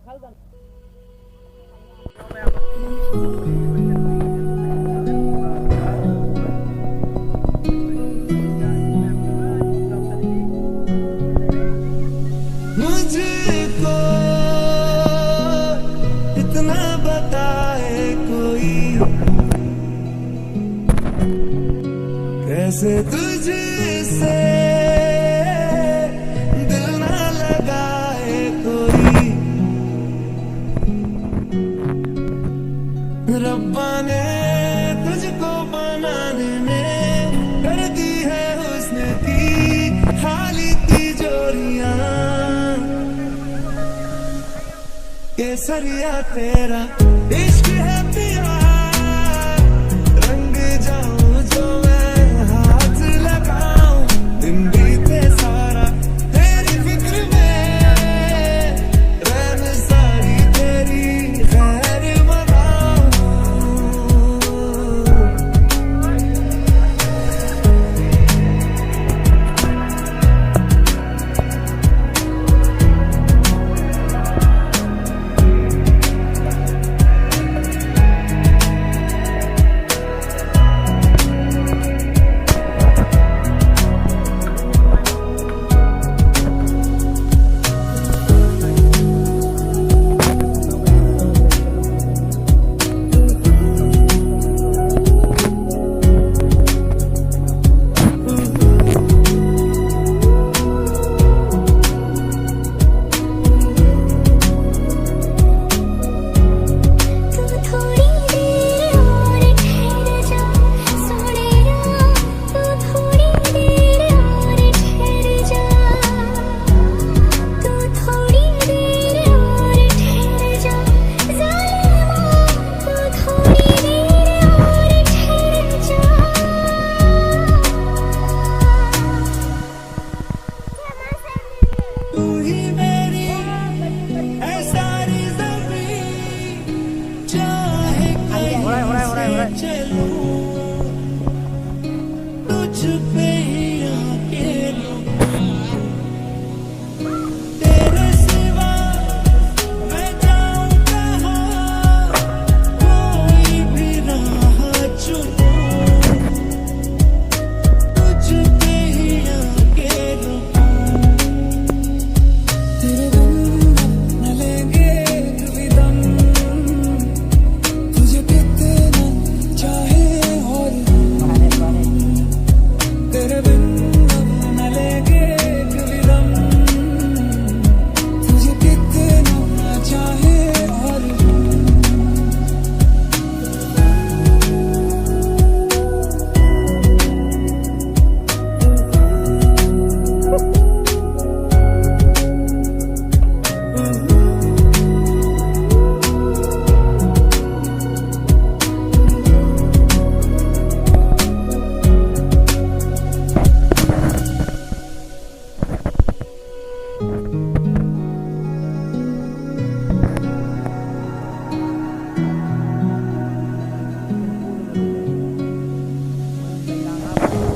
मुझको इतना बताए कोई, कैसे तुझसे दिल ना लगाए कोई। रब्बा ने तुझको बनाने में कर दी है हुस्न की खाली तिजोरियां। केसरिया तेरा इश्क है पिया, रंग जाऊं जो मैं हाथ लगाऊं। दिन बीते सारा तेरी फिक्र में, रैन सारी तेरी खैर मनाऊं।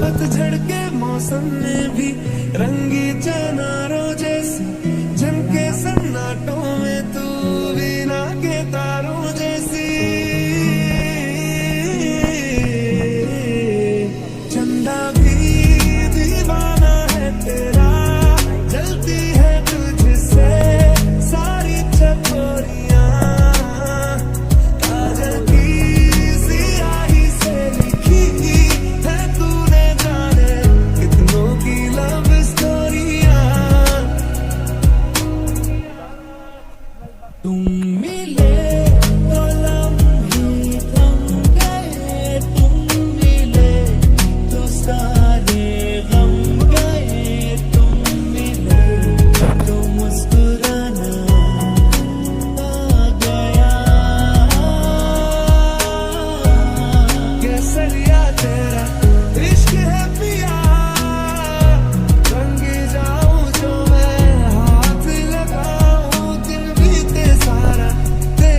पतझड़ के मौसम में भी रंगी चनारों जैसी झमके सन्नाटों में तू वीणा के तारों जैसी। चंदा भी दीवाना है तेरा, जलती है तुझसे सारी चकोरियां। काजल की सियाही से लिखी है तूने जाने कितनों की लव स्टोरियां। तुम मिले तो लम्हे थम गए, तुम मिले तो सारे गम गए। तुम मिले तो मुस्कुराना आ गया। केसरिया तेरा इश्क है पिया, रंग जाऊं जो मैं हाथ लगाऊं। दिन बीते सारा तेरी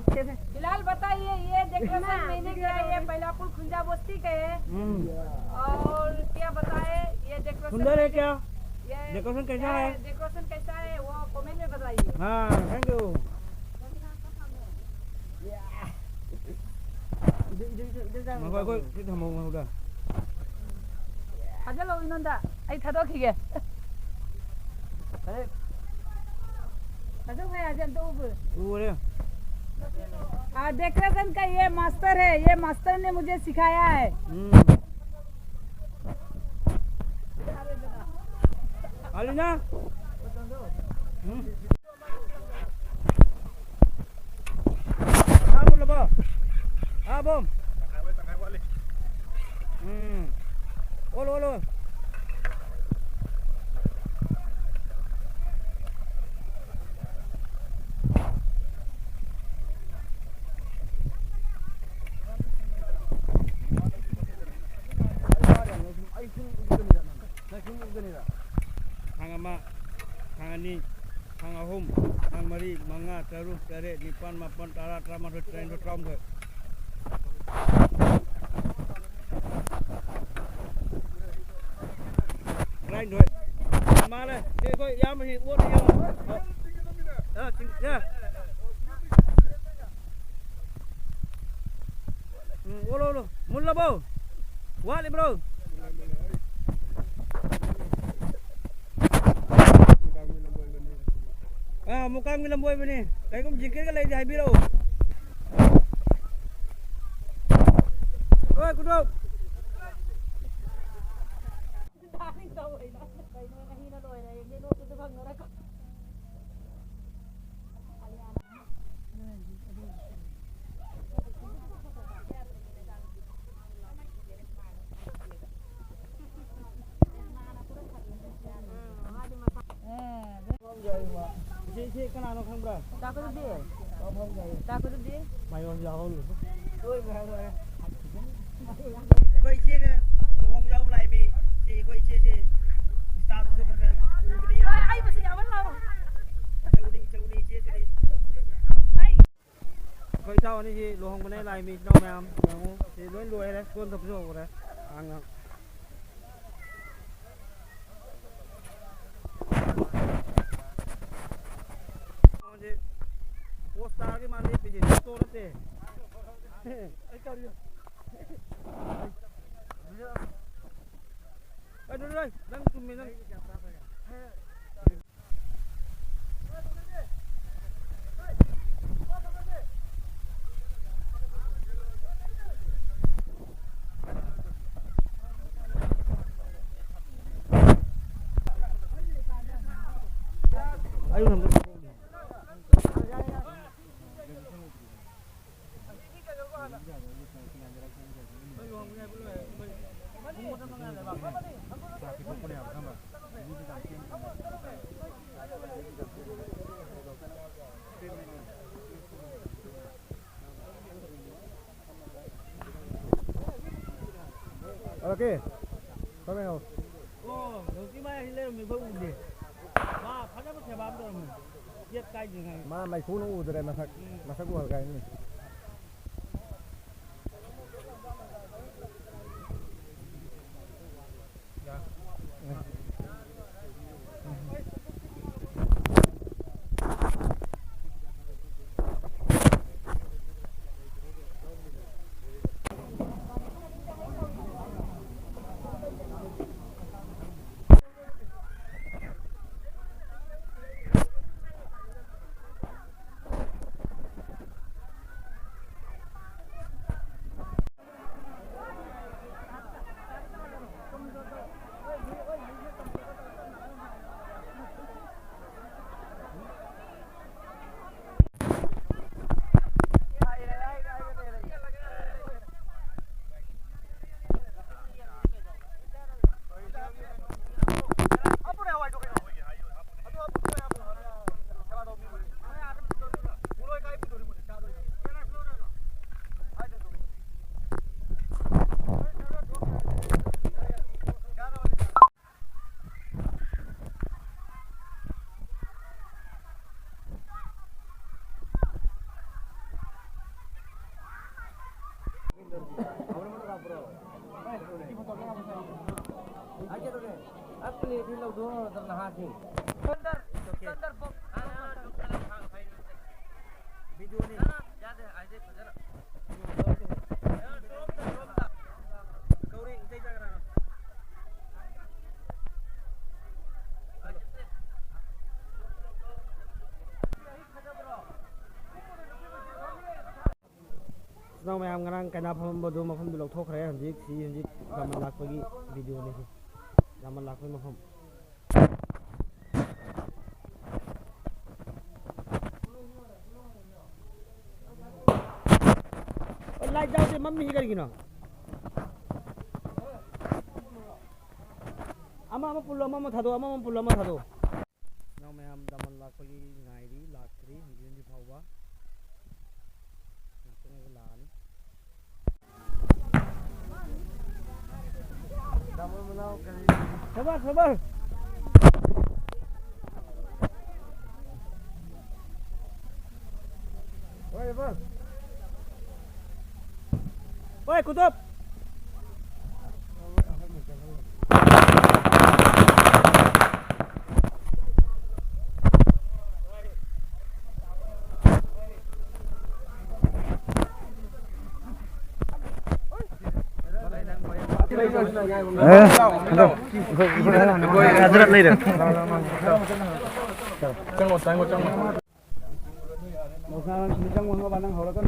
फिलहाल बताइए ये डेकोरेशन महीने का है, ये पहला पुल खुंजा बस्ती का है। और क्या बताए ये डेकोरेशन सुंदर है क्या? ये डेकोरेशन कैसा है? डेकोरेशन कैसा है वो कमेंट में बताइए। हाँ थैंक यू। कोई थमो उधर 하절로 있는다. 아이 타도키게. 하절 है हाजर तो ऊपर। ऊपर डेकोरेशन का ये मास्टर है, ये मास्टर ने मुझे सिखाया है। Alina? Kamu lepas? Ah bom. Olo olo. Hang ama, hang ani, hang ahum, hang mari, manga, teruk, terek, nipan, mapan, tarat, ramah, train, tram ke. Train thôi. Mà đây, cái coi giá mà hiện uốn đi không? À, chính nha. Olo olo, mun labo. What bro? Mukhang milamboy ba ni? Kaya kung jikir ka lang di haibiro. Oy, kudok! Si kana no khang bra. Takut dia. Takut dia. Mày còn giàu luôn. Ôi mày rồi. Coi chia cái không giàu lại mi. Chị coi chia chị. Start số cái. Ai mà giàu lắm. Châu đi chia cái đi. Coi sao này chị lô không bên này lại mi đâu mày am. Chị luôn lùi đấy, con tập số rồi. Ăn không? Poster के माने पीछे तो रहते ऐ करियो ऐ दे दे नंग तुम में नंग आयु हम Oke, kami mau. Oh, nanti mai hilai mình phải uống đi. Mà phải nó phải bám được mình. Giết cay như này. Mà mày phun nó uống từ đây mà thật của cái này. Apa ni film dua ternahat ni? अंदर book Video ni. याद है आज एक जरा Kauri utai jaga na. Now mày am ngang cái nào phong bao mà phong bị lộc thốt rồi hình gì làm mình lạc với cái video này làm mình lạc với mà phong light जाओ से mummy ही करेगी ना अम्मा पुल्लो था दो now मैं am daman lak pagi ngai di lak tri hingin di phawba na tengah gelani daman menau kali sabar oi bos oi kutub Hazrat lấy được. Trong một sao trong một bạn đang hầu là con.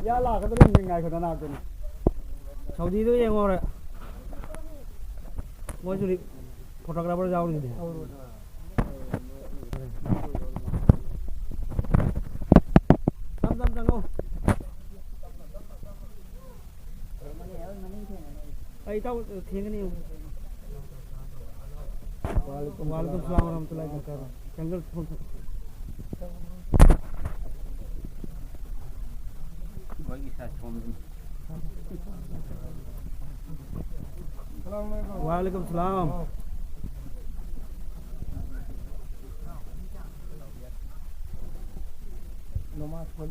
Ya là cái đó mình ngày nào rồi. Sau đi tôi em rồi. Ngồi xuống đi. Photographer जाओ नहीं दे. Tăm không. Ay tao thiêng cái này. Waalaikum salam warahmatullahi wabarakatuh. Jungle phone. Waalaikum salam. Nomor 5.